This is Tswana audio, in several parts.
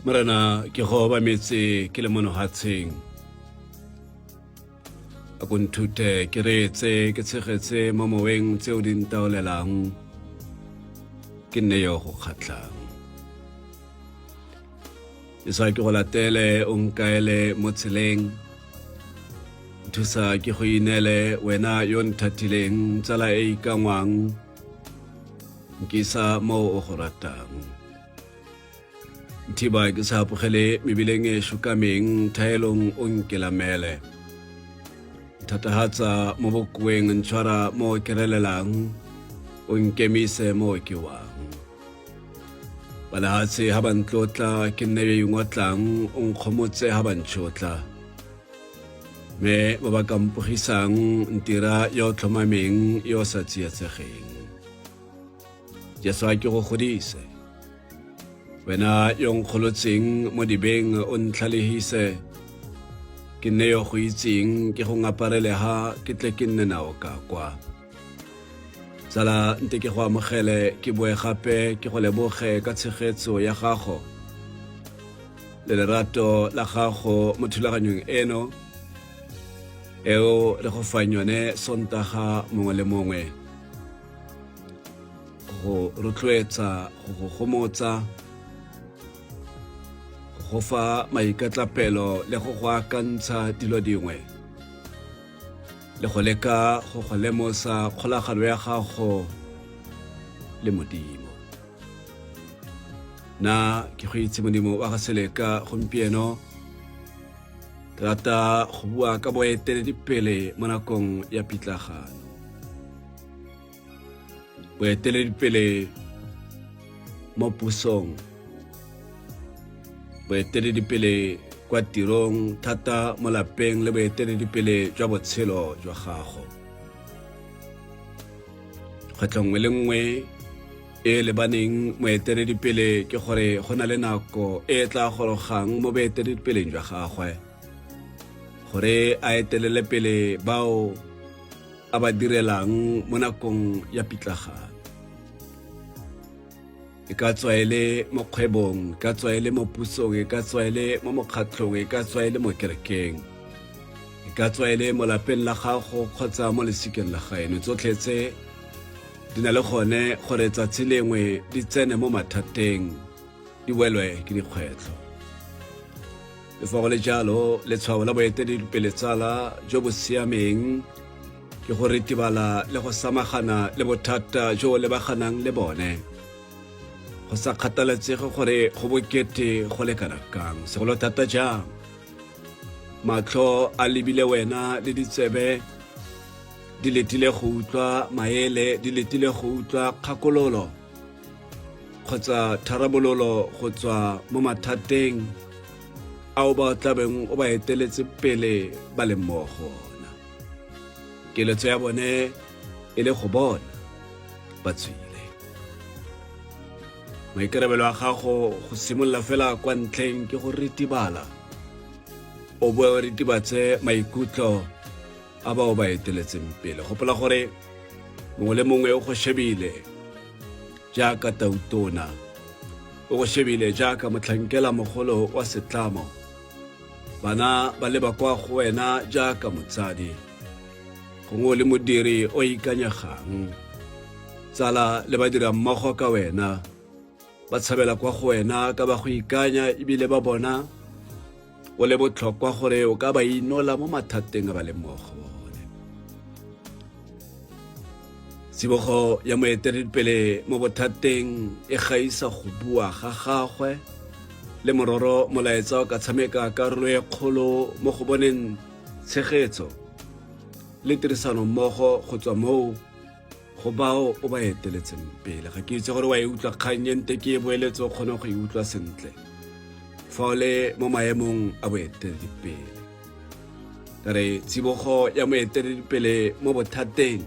Morena ke go ba metse ke le mono hatseng a konthute ke retse ke tshegetse mo moweng tseo di ntaolelang ke nne yo go khatlang isa ke go latele o nkaele mo tseleng thusa ke go inele wena yo nthatileng tsala e ikangwang nkisa mo o go ratang thiba ke sa pogele mebileng e shukameng thaelong o nkelamele thatahatsa mo bokweng ntshwara mo kerelelang o nkemise mo ke wang balahatse ha bantlotla ke nne yo ngotlang o nkgomotse ha bantshotla me ba ba kampogisang ntira yo tlhomameng yo sa tsietsegeng Jesu ke go godise wena yong kholotseng mo dibeng o ntlhalehise ke nne yo go itseng ke go ngaparele ha ke tle ke nne nao ka kwa tsala nte ke go amogele ke boe gape ke go leboge ka tshegetso ya gago le lerato la gago mo thulaganyong eno eo re go fanyone sontaga mongwe le mongwe go rotloetsa go gomotsa go fa maikatlapelo le go go akantsha dilo dingwe le go leka go go lemosa kgolagano ya gago le Modimo na ke go itse Modimo wa ga seleka gompieno rata go bua ka boeteledipele mo nakong ya pitlagano boeteledipele mo pusong boeteledipele kwa tirong thata mo lapeng le boeteledipele jwa botshelo jwa gago kgwetlho nngwe le nngwe e lebaneng moeteledipele ke gore go na le nako e tla gorogang mo boeteledipeleng jwa gagwe gore a etelele pele bao a ba direlang mo nakong ya pitlagano e ka tswaele mo kgwebong ka tswaele mo pusong e ka tswaele mo mokgatlhong e ka tswaele mo kerekeng e ka tswaele mo lapeng la gago kgotsa mo lesikeng la gaeno tsotlhe tse di na le gone gore tsatsi lengwe di tsene mo mathateng di welwe ke dikgwetlho le fa go le jalo letshwao la boeteledipele tsala jo bo siameng ke go ritibala le go samagana le bothata jo lebaganang le bone go sa kgathaletsege gore go bokete go le kana kang segolo thata jang matlho a lebile wena le ditsebe di letile go utlwa maele di letile go utlwa kgakololo kgotsa tharabololo go tswa mo mathateng ao ba tlabeng o ba eteletse pele ba le mmogo ona keletso ya bone e le go bona ba tswile maikarabelo a gago go simolola fela kwa ntlheng ke go ritibala o boe o ritibatse maikutlo a ba o ba eteletseng pele gopola gore mongwe le mongwe o go shebile jaaka tautona o go shebile jaaka motlhankela mogolo wa setlamo bana ba leba kwa go wena jaaka motsadi gongwe le modiri o ikanyegang tsala le badira mmogo ka wena ba tshabela kwa go wena ka ba go ikanya ebile ba bona o le botlhokwa gore o ka ba inola mo mathateng a ba le mmogo bone tsibogo ya moeteledipele mo bothateng e gaisa go bua ga gagwe le mororo molaetsa o ka tshameka karolo e kgolo mo go boneng tshegetso le tirisano mmogo go tswa moo go bao o ba eteletseng pele ga ke itse gore wa e utlwa kganyente ke e boeletse o kgone go e utlwa sentle fa o le mo maemong a boeteledipele. Ka re tsibogo ya moeteledipele mo bothateng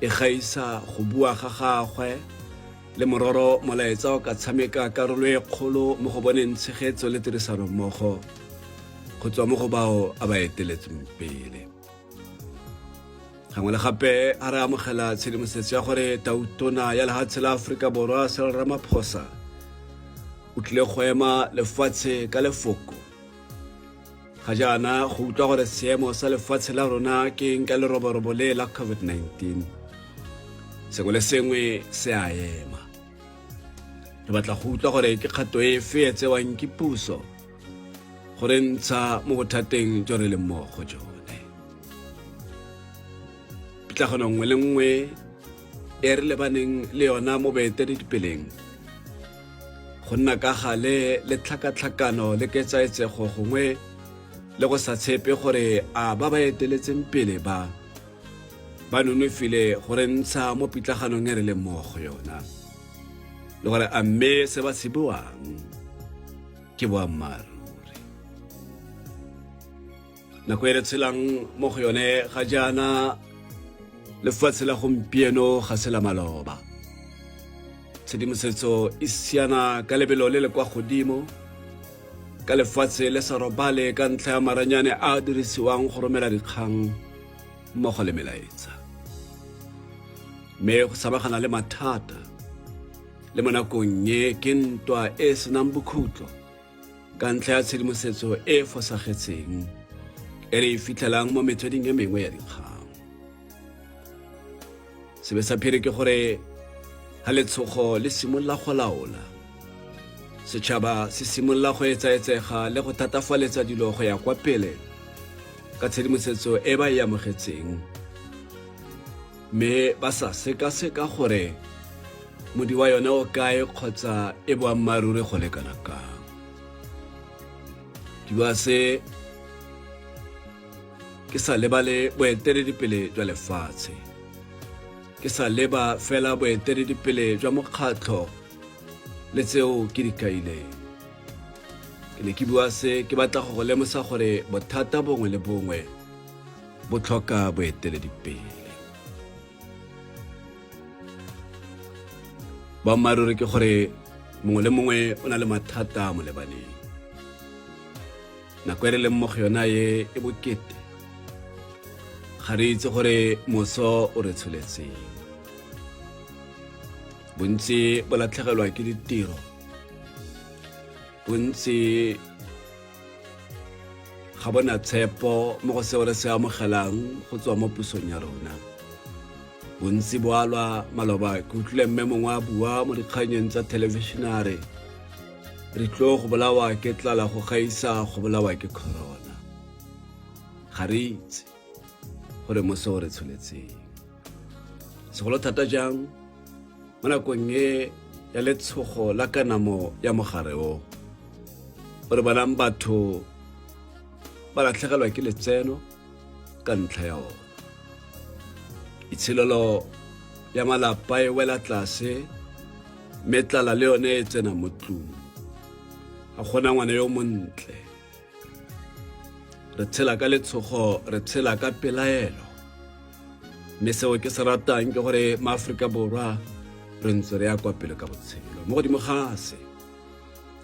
e gaisa go bua ga gagwe le mororo molaetsa o ka tshameka karolo e kgolo mo go boneng tshegetso le tirisano mmogo go tswa mo go bao a ba eteletseng pele. Gangwe le gape a re amogela tshedimosetso ya gore tautona ya lefatshe la Aforika Borwa Cyril Ramaphosa o tlile go ema lefatshe ka lefoko. Ga jaana go utlwa gore seemo sa lefatshe la rona ke eng ka leroborobo le la COVID-19. Sengwe le sengwe se a ema. Re batla go utlwa gore ke kgato e fe e tsewang ke puso gore ntsha mo bothateng jo re leng mo go jone. Pitlagano nngwe le nngwe e re lebaneng le yona mo boeteledipeleng go nna ka gale le tlhakatlhakano le ketsaetsego gongwe le go sa tshepe gore a ba ba eteletseng pele ba nonofile gore ntsha mo pitlaganong e re leng mo go yona le gore a mme se ba se buang ke boammaaruri. Nako e re tshelang mo go yone ga jaana lefatshe la gompieno ga se la maloba. Tshedimosetso e siana ka lebelo le le kwa godimo ka lefatshe le sa robale ka ntlha ya maranyane a dirisiwang go romela dikgang mmogo le melaetsa. Mme go samagana le mathata le mo nakong e ke ntwa e senang bokhutlo ka ntlha ya tshedimosetso e fosagetseng e re e fitlhelang mo metsweding e mengwe ya dikgang. Sebe sa phiri ke gore ha letshogo le simolola go laola, setšhaba se simolola go etsaetsega le go thatafaletsa dilo go ya kwa pele ka tshedimosetso e ba e amogetseng, mme ba sa sekaseka gore modi wa yone o kae kgotsa e boammaaruri go le kana kang. Ke bua se ke sa lebale boeteledipele jwa lefatshe, ke sa leba fela boeteledipele jwa mokgatlho le tseo ke di kaileng. Ke ne ke bua se ke batla go lemosa gore bothata bongwe le bongwe bo tlhoka boeteledipele. Boammaaruri ke gore mongwe le mongwe o na le mathata mo lebaneng. Nako e re leng mo go yona e bokete. Ga re itse gore moso o re tsholetseng. Bontsi bo latlhegelwa ke ditiro. Bontsi ga bona tshepo mo go seo re se amogelang go tswa mo pusong ya rona. Bontsi bo alwa maloba ke utlwile mme mongwe a bua mo dikganyeng tsa televisionare re tlo go bolawa ke tlala go gaisa go bolawa ke corona. Ga re itse gore moso o re tsholetseng. Segolo thata jang mo nakong e ya letshogo la kanamo ya mogare o gore banang batho ba latlhegelwa ke letseno ka ntlha ya ona. Itshilolo ya malapa e wela tlase mme tlala le yone e tsena mo tlung. Ga gona ngwana yo montle. Re tshela ka letshogo, re tshela ka pelaelo. Mme seo ke se ratang ke gore maAforika Borwa re ntse re ya kwa pele ka botshelo. Mo godimo ga se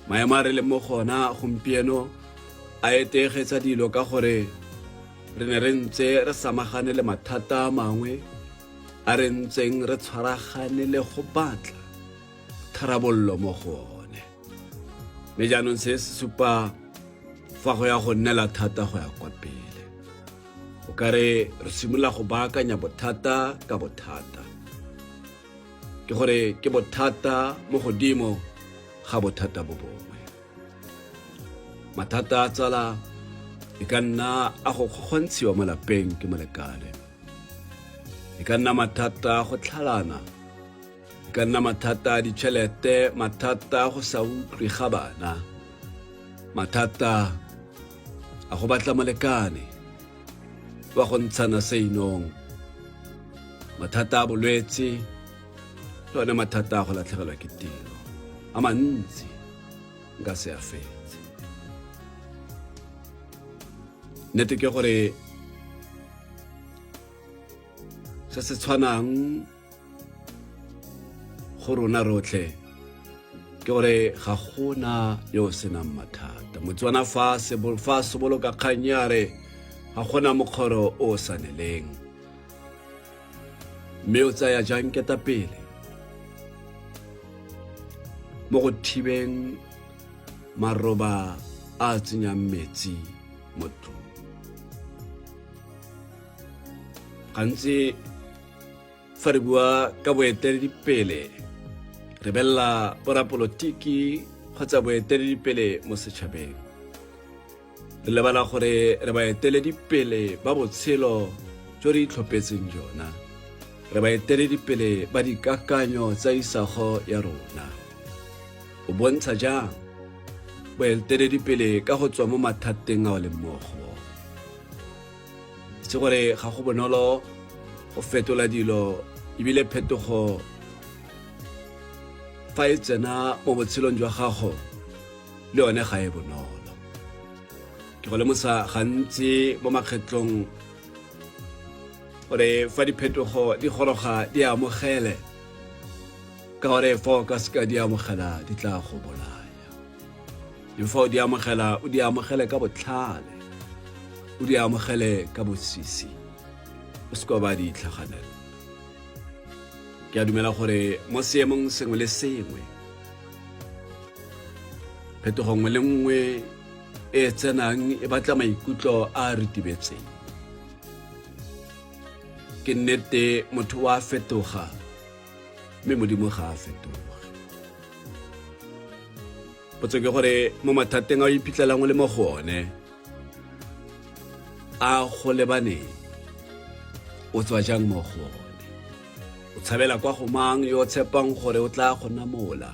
maemo a re leng mo gona gompieno a etegetsa dilo ka gore re ne re ntse re samagane le mathata a mangwe a re ntseng re tshwaragane le go batla tharabollo mo go one. Mme jaanong se se supa fa go ya go nnela thata go ya kwa pele. O kare re simolola go baakanya bothata ka bothata. Ke gore ke bothata mo godimo ga bothata bo bongwe. Mathata a tsala e ka nna a go kgontshiwa mo lapeng ke molekane. E ka nna mathata a go tlhalana. E ka nna mathata a ditšhelete, mathata a go sa utlwe ga bana, mathata a go batla molekane wa go ntshana seinong, mathata a bolwetse le one mathata a go latlhegelwa ke tiro. A mantsi nka se a fetse. Nnete ke gore se se tshwanang go rona rotlhe ke gore ga gona yo senang mathata. Motswana fa se boloka kgang ya re ga gona mokgoro o saneleng, mme o tsaya jang ketapele mo go thibeng maroba a tsenyang metsi mo tlung. Gantsi fa re bua ka boeteledipele re bella borapolotiki kgotsa boeteledipele mo setšhabeng, re lebala gore re baeteledipele ba botshelo jo re itlhophetseng jona, re baeteledipele ba dikakanyo tsa isago ya rona. O bontsha jang boeteledipele ka go tswa mo mathateng a o leng mo go ona. Se gore ga go bonolo go fetola dilo, ebile phetogo fa e tsena mo botshelong jwa gago le yone ga e bonolo. Ke go lemosa gantsi mo makgetlong gore fa diphetogo di goroga di amogele, ka gore fa o ka seka di amogela di tla go bolaya. Le fa o di amogela, o di amogele ka botlhale, o di amogele ka bosisi, o seka ba di itlhaganela. Ke a dumela gore mo seemong sengwe le sengwe, phetogo nngwe le nngwe e tsenang e batla maikutlo a ritibetseng. Ke nnete motho wa fetoga, mme Modimo ga a fetoge. Potso ke gore mo mathateng a o iphitlhelang o le mo go one, a go lebaneng, o tswa jang mo go one? O tshabela kwa go mang yo o tshepang gore o tla go namola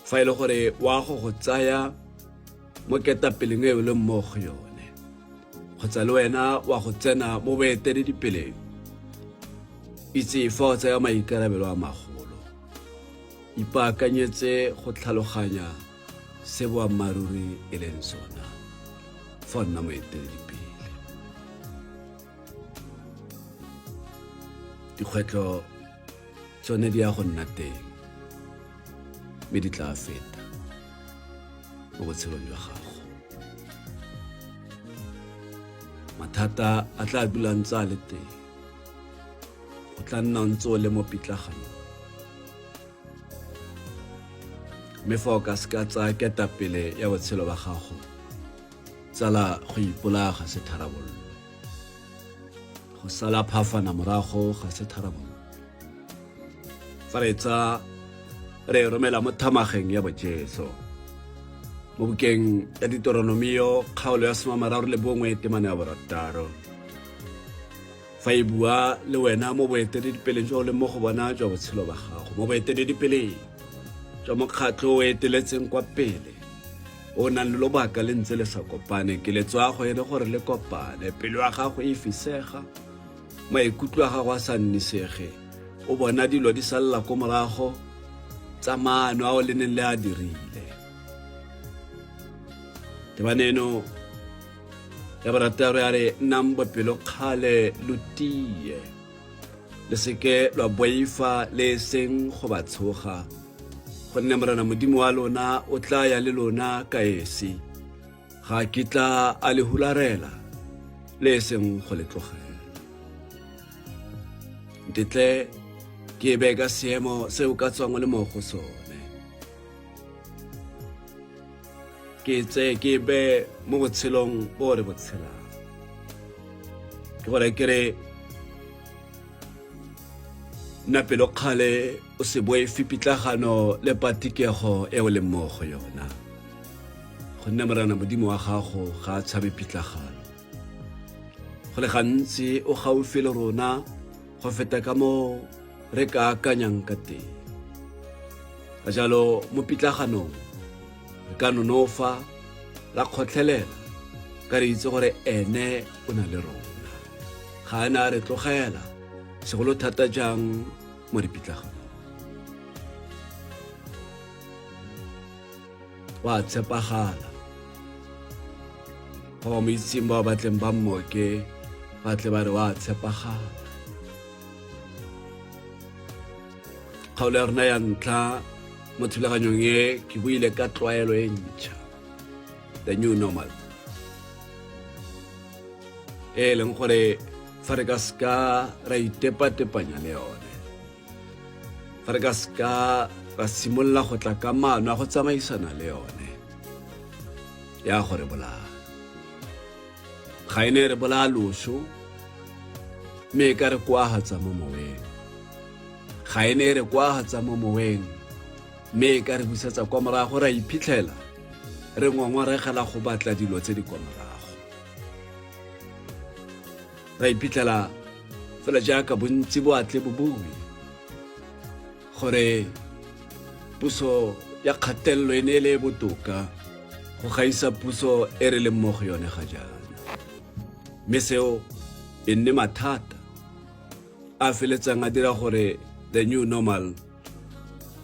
fa e le gore wa go tsaya mo ketapeleng e o leng mo go yone, kgotsa le wena wa go tsena mo boeteledipeleng? Itse fa o tsaya maikarabelo a magolo, ipaakanyetse go tlhaloganya se boammaruri e leng sona fa o nna moeteledipele. Dikgwetlho tsone di ya go nna teng, mme di tla feta mo botshelong jwa gago. Mathata a tla dula ntse a le teng, o tla nna ntse o le mo pitlaganong, mme fa o ka seka tsaya ketapele ya botshelo ba gago, tsala, go ipolaya ga se tharabololo, go sala phafana morago ga se tharabololo. Fa re tsa re romela mo thamageng ya bojeso mo bukeng ya Deuteronomio kgaolo ya 31:6, fa e bua le wena mo boeteledipeleng jo o leng mo go bona jwa botshelo ba gago, mo boeteledipeleng jwa mokgatlho o eteletseng kwa pele o nang le lobaka le ntse le sa kopane. Keletso ya go e le gore le kopane, pelo ya gago e fisega, maikutlo a gago a sa nnisege, o bona dilo di salela ko morago tsa maano a o le neng le a dirile. Tebaneno ya barataro ya re nnang bopelo kgale lo tie, le seke lwa boifa le seng go ba tshoga, gonne Morena Modimo wa lona o tla ya le lona ka esi, ga kitla a le hularela le seng go le tlogela. Ntetle ke bega seemo se o ka tswang le mo go sone, ke tse ke be mo botshelong bo re botshelang. Ke gore ke re nna pelo kgale o se boefe pitlagano le patikego e o leng mo go yona, gonne Morena Modimo wa gago ga a tshabe pitlagano. Go le gantsi o gaufi le rona go feta ka mo re ka akanyang ka teng. Ka jalo mo pitlaganong re ka nonofa, la kgotlhelela, ka re itse gore ene o na le rona, ga a na re tlogela segolo thata jang mo dipitlaganong. wa tshepagala go mo itseng ba batleng ba mmoke ba tle ba re wa tshepagala. Kgaolo ya rona ya ntlha mo thulaganyong e ke buile ka tlwaelo e ntšha, the new normal, e leng gore fa re ka seka ra itepa-tepanya le yone, fa re ka seka ra simolola go tla ka maano a go tsamaisana le yone, ya gore bolaya ga e ne re bolaya loso mme e ka re kwagatsa mo moweng, ga e ne re kwagatsa mo moweng mme e ka re busetsa kwa morago, ra iphitlhela re ngongwaregela go batla dilo tse di kwa morago, ra iphitlhela fela jaaka bontsi bo atle bo bue gore puso ya kgatelelo e ne e le botoka go gaisa puso e re leng mo go yone ga jaana, mme seo e nne mathata a feletsang a dira gore the new normal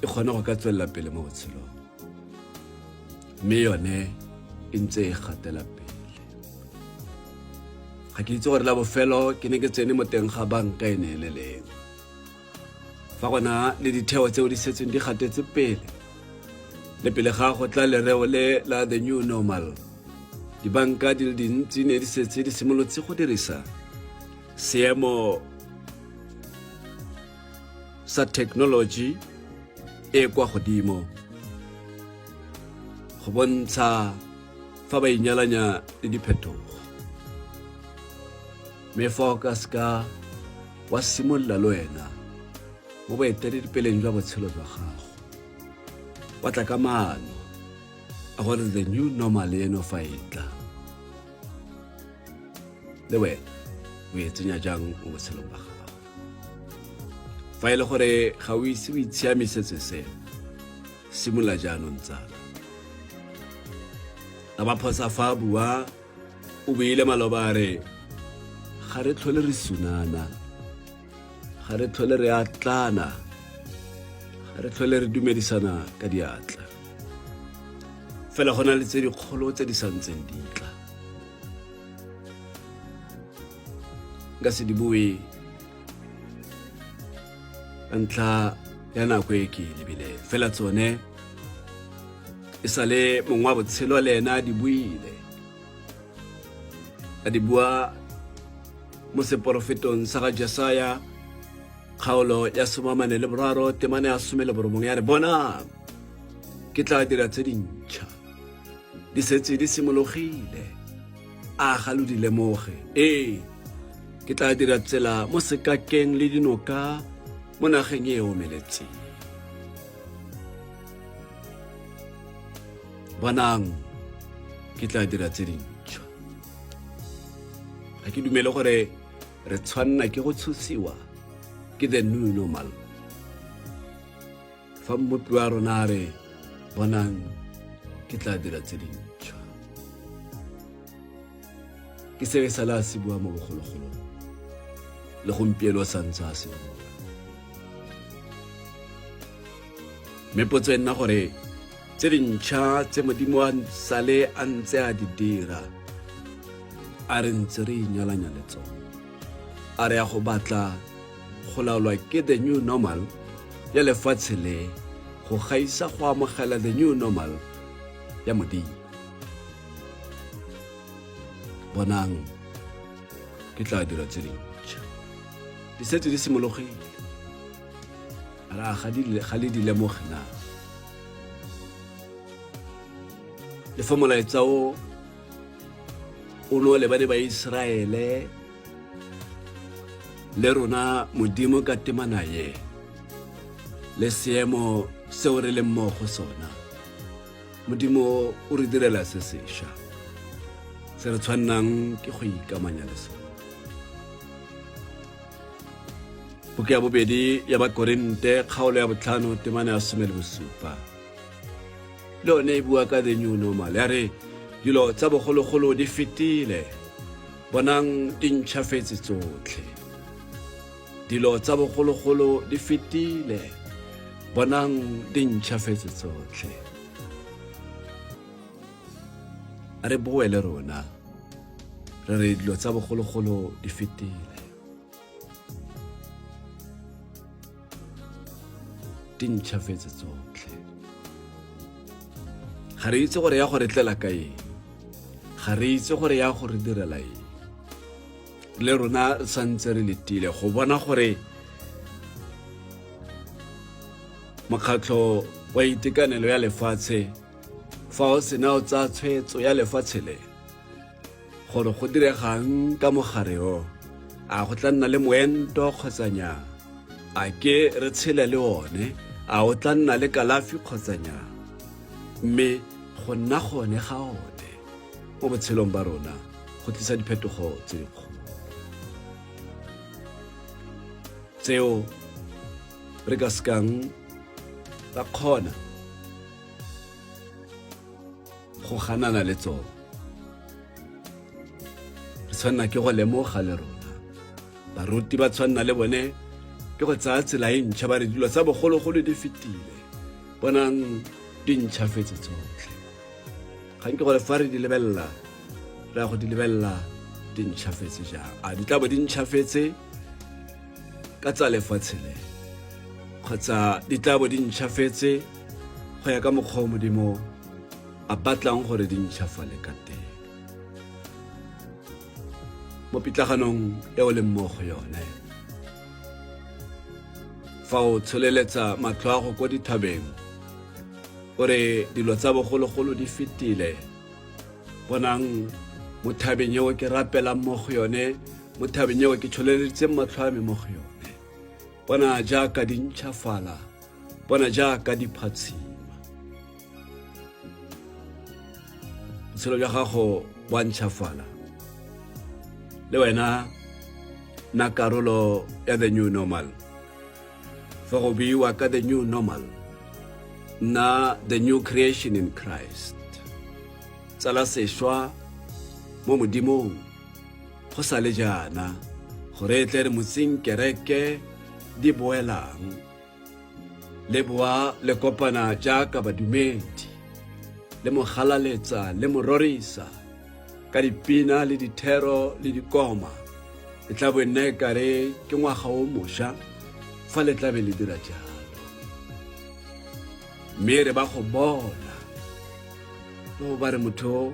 e kgone go ka tswelela pele mo botshelong, mme yone e ntse e gatela pele. Ga ke itse gore la bofelo ke ne ke tsene mo teng ga banka e ne e le leng, fa gona le ditheo tseo di setseng di gatetse pele, le pele ga go tla lereo le la the new normal, dibanka di le dintsi ne di setse di simolotse go dirisa seemo sa technology e kwa godimo go bontsha fa ba inyalanya le diphetogo, mme fa o ka seka wa simolola le wena mo boeteledipeleng jwa botshelo jwa gago wa tla ka maano a gore the new normal eno fa e tla, le wena o e tsenya jang mo botshelong ba gago. Fa e le gore ga o ise o itshiamisetse se, simolola jaanong tsala. A ba phosa fa a bua o buile maloba a re ga re tlhole re sunana, ga re tlhole re atlana, ga re tlhole re dumedisana ka diatla, fela go na le tse dikgolo tse di santseng di tla. Nka se di bue ka ntlha ya nako e ke lebile, fela tsone e sale mongwe wa botshelo le ena a di buile, a di bua mo seporofetong sa ga Jesaya kgaolo ya 43 temane ya 19 ya re, bonang ke tla dira tse dintšha, di setse di simologile, a ga lo di lemoge, ke tla dira tsela mo sekakeng le dinoka mo nageng e omeletseng. Bonang ke tla dira tse dintšha. Ga ke dumele gore re tshwanna ke go tshosiwa ke the new normal, fa mmopi wa rona re bonang ke tla dira tse dintšha. Ke se sala se bua mo bogologolo le gompieno sa ntse a se bua, mme potso e nna gore tse dintšha tse Modimo a sale a ntse a di dira a re ntse re inyalanya le tsone, a re ya go batla go laolwa ke the new normal ya lefatshe le go gaisa go amogela the new normal ya Modimo. Bonang ke tla dira tse dintšha, di setse di simologile, a ra ga le di lemoge na. Le fa molaetsa o no le ba Israele le rona Modimo ka temana ye le seemo seo re leng mo go sona, Modimo o re direla se sešwa se re tshwannang ke go ikamanya le sona. Buka ya bobedi ya Bakorinte kgaolo ya 5 temane ya 17 le one e bua ka the new normal, ya re dilo tsa bogologolo di fetile, bonang di ntšhafetse tsotlhe. Dilo tsa bogologolo di fetile, bonang di ntšhafetse tsotlhe. a re boe le rona re re dilo tsa bogologolo di fetile, di ntšhafetse tsotlhe. Ga re itse gore ya gore tlela ka eng, ga re itse gore ya gore direla eng. Le rona re santse re letile go bona gore mokgatlho wa itekanelo ya lefatshe fa o sena o tsa tshwetso ya lefatshe le gore go diregang ka mogare o, a go tla nna le moento kgotsa nnyaa, a ke re tshele le one, a o tla nna le kalafi kgotsa nnyaa. Mme go nna gone ga one mo botshelong ba rona go tlisa diphetogo tse dikgolo tseo re ka sekang ra kgona go ganana le tsone. Re tshwanna ke go lemoga le rona, baruti ba tshwanna le bone ke go tsaya tsela e ntšha, ba re dilo tsa bogologolo di fetile, bonang di ntšhafetse tsotlhe. Ga nke gore fa re di lebelela re ya go di lebelela di ntšhafetse jang, a di tla bo di ntšhafetse ka tsa lefatshe le kgotsa di tla bo di ntšhafetse go ya ka mokgwa o Modimo a batlang gore di ntšhafale ka teng. Mo pitlaganong e o leng mo go yone, fa o tsholeletsa matlho a go ko dithabeng o re dilo tsa bogologolo di fetile, bonang mo thabeng eo ke rapelang mo go yone, mo thabeng eo ke tsholeleditseng matlho a me mo go yone, bona jaaka di ntšhafala, bona jaaka di phatsima. Botshelo jwa gago wa ntšhafala, le wena na karolo ya the new normal. Fa go buiwa ka the new normal, na the new creation in Christ, tsala sešwa mo Modimong go sa le jaana, gore tle re motsing kereke di boelang, le boa le kopana jaaka badumedi, le mo galaletsa le mo rorisa ka dipina le dithero le dikoma. Le tla bo nne kare ke ngwaga o mošwa fa le tlabe le dira jalo, mme re ba go bona le ba re motho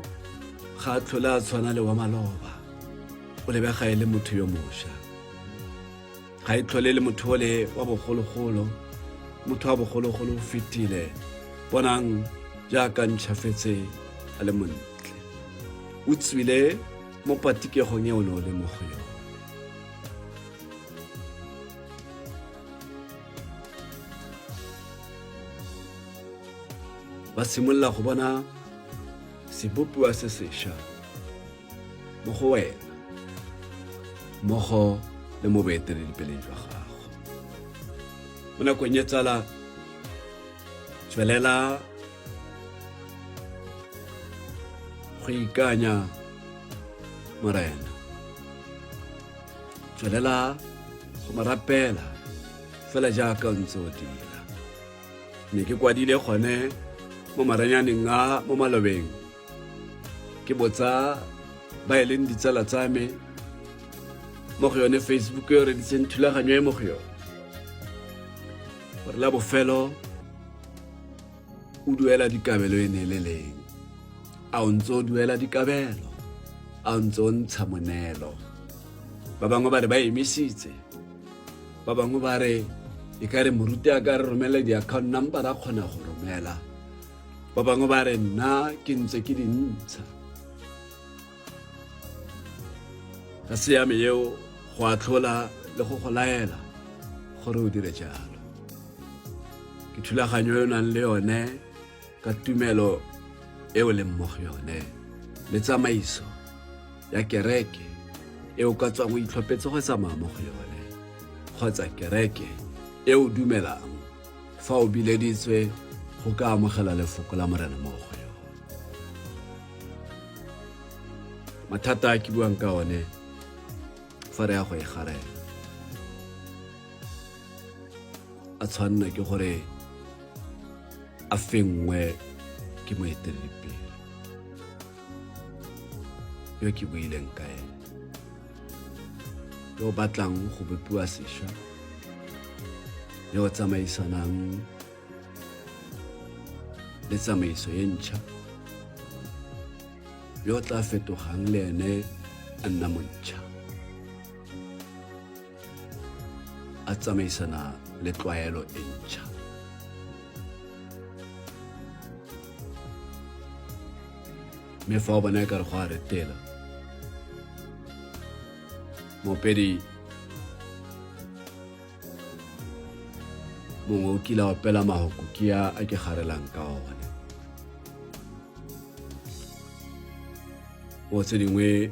ga a tlhole a tshwana le wa maloba, o lebega e le motho yo mošwa, ga e tlhole le motho o le wa bogologolo. Motho wa bogologolo o fetile, bonang jaaka ntšhafetse a le montle, o tswile mo patikegong e o ne o le mo go yone. Ba simolola go bona sebopiwa se sešwa mo go wena, mmogo le mo boeteledipeleng jwa gago. Mo nakong e tsala, tswelela go ikanya Morena, tswelela go mo rapela fela jaaka o ntse o dira. Mme ke kwadile gone mo maranyaneng a mo malobeng, ke botsa ba e leng ditsala tsa me mo go yone Facebook e re ditseng thulaganyo e mo go yone, gore la bofelo o duela dikabelo e neeleleng. A o ntse o duela dikabelo, a o ntse o ntsha monelo. Ba bangwe ba re ba emisitse, ba bangwe ba re e ka re moruti a ka re romela di-account number a kgona go romela, ba bangwe ba re nna ke ntse ke di ntsha. Ga siame eo go atlhola le go go laela gore o dire jalo. Ke thulaganyo e o nang le yone ka tumelo e o leng mo go yone, le tsamaiso ya kereke e o ka tswang o itlhophetse go tsamaya mo go yone, kgotsa kereke e o dumelang fa o bileditswe go ka amogela lefoko la Morena mo go yone. Mathata a ke buang ka one fa re ya go e garela a tshwanna ke gore a fengwe ke moeteledipele. yo ke buileng ka ene, yo batlang go bopiwa sešwa, yo tsamaisanang le tsamaiso e ntšha, yo tla fetogang le ene a nna montšha, a tsamaisana le tlwaelo e ntšha. Mme fa o bona e ka re go a retela, moopedi mongwe o kile a opela mahoko ke a ke garelang ka one. Mo tse dingwe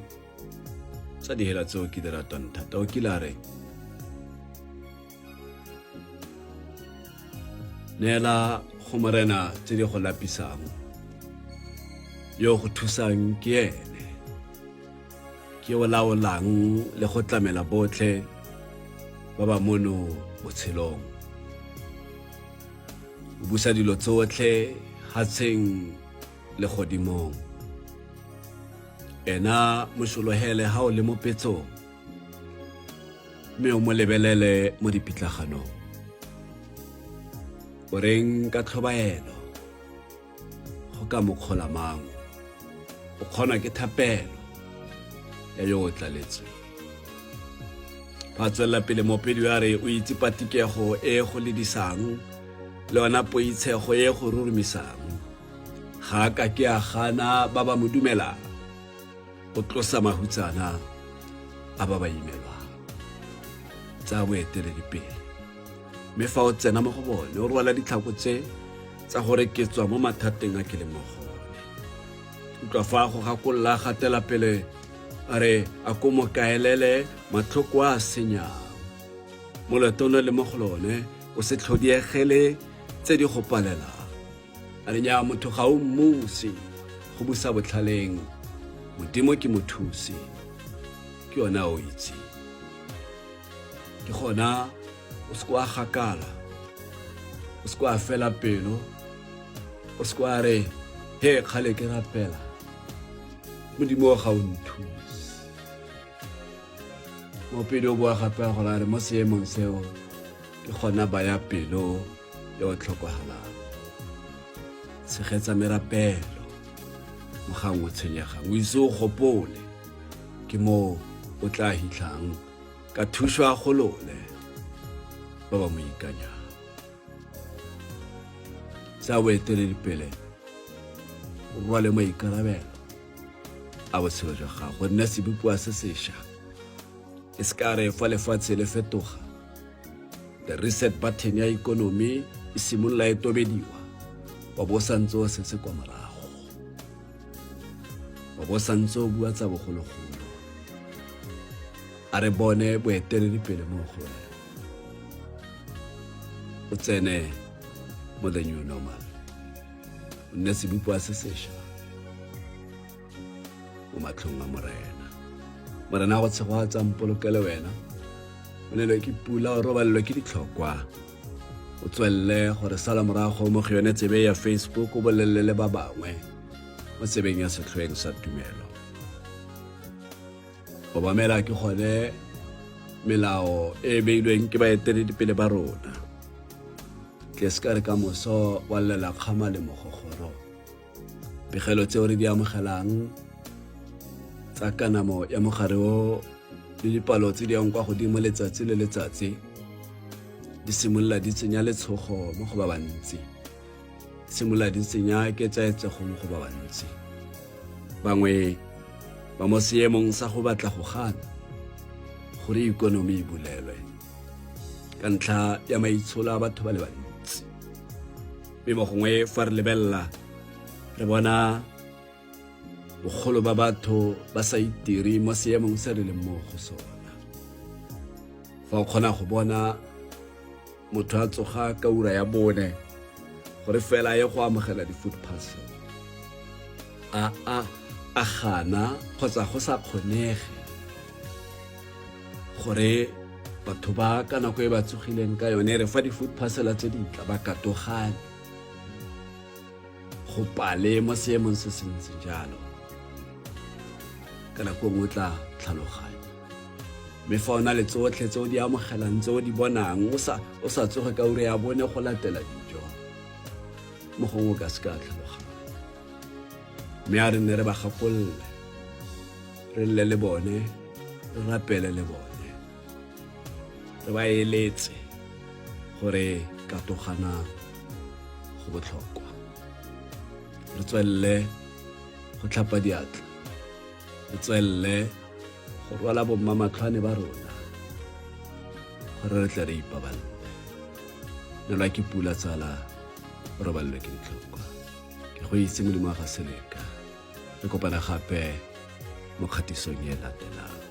tsa dihela tseo ke di ratang thata o kile a re, neela go morena tse di go lapisang, yo go thusang ke ene, ke o laolang le go tlamela botlhe ba ba mono botshelong. O busa dilo tsotlhe hatsheng le godimong, ena mosolohele ha o le mo petsong, mme o mo lebelele mo dipitlaganong. O reng ka tlhobaelo go ka mokgola mang, o kgona ke thapelo ya yo o tlaletsweng. Ba tswela pele moopedi wa re o itse patikego e go ledisang le yona poitshego e go rurumisang, ga ka ke a gana ba ba mo dumelang, o tlosa mahutsana a ba ba imelwang. Tsa boeteledipele, mme fa o tsena mo go bone o rwala ditlhako tse tsa gore ke tswa mo mathateng a ke le mo gone. Utlwa fa go gakolola gatela pele a re a ko mo kaelele matlhoko a senyang, moletono le mo go lone o se tlhodiegele tse di go palelang. A re nnyaa, motho ga o mmusi go busa botlhaleng, Modimo ke mothusi, ke yona o itse. Ke gona o se kwa gakala, o se kwa fela pelo, o se kwa re he kgale ke rapela, Modimo ga o nthusi. Moopedi o boa gape gore a re mo seemong seo ke gona baya pelo yo o tlhokogalang. Tshegetsa merapelo mo gang o tshwenyegang, o ise o gopole ke mo o tla hitlhang ka thuso a golole ba ba mo ikanyang. Sa boeteledipele o rwale maikarabelo a botshelo jwa gago, go nna sebopiwa se sešwa. E se ka re fa lefatshe le fetoga, the reset button ya ikonomi e simolola e tobediwa, wa bo santse o setse kwa morago, wa bo santse o bua tsa bogologolo. A re bone boeteledipele mo go wena, o tsene mo the new normal, o nne sebopiwa se sešwa mo matlhong a morena. Morena go tshegoatsang polokele wena, o nelwe ke pula, o robalelwe ke ditlhokwa, o tswelele gore sala morago mo go yone tsebe ya Facebook, o bolelele le ba bangwe mo tsebeng ya setlhoeng sa tumelo. O bamela ke gone melao e beilweng ke baeteledipele ba rona, ke se ka re ka moso wa lela kgama le mogogoro. Pegelo tseo re di amogelang tsa kanamo ya mogare o le dipalo tse di yang kwa godimo letsatsi le letsatsi di simolola di tsenya letshogo mo go ba bantsi, simolola di tsenya ketsaetsego mo go ba bantsi. Bangwe ba mo seemong sa go batla go gana gore ikonomi e bulelwe ka ntlha ya maitsholo a batho ba le bantsi. Mme mo gongwe fa re lebelela re bona bogolo ba batho ba sa itiri mo seemong se re leng mo go sona. Fa o kgona go bona motho a tsoga ka ura ya bone gore fela ye go amogela di-food parcel, a gana kgotsa go sa kgonege gore batho ba ka nako e ba tsogileng ka yone re fa di-food parcel tse di tla ba katogane go pale mo seemong se se ntse jalo. ka nako nngwe o tla tlhaloganya. Mme fa o na le tsotlhe tse o di amogelang tse o di bonang o sa tsoge ka ure ya bone go latela dijo, mo gongwe o ka se ka tlhaloganya. Mme a re nne re ba gakololle, re lle le bone, re rapele le bone, re ba eletse gore katogana go botlhokwa. Re tswelele go tlhapa diatla, re tswelele go rwala bommamatlhwane ba rona gore re tle re ipaballe. Nelwa ke pula tsala, o robalelwe ke ditlhokwa. Ke go itse Modimo wa ga Seleka. Re kopana gape mo kgatisong e latelang.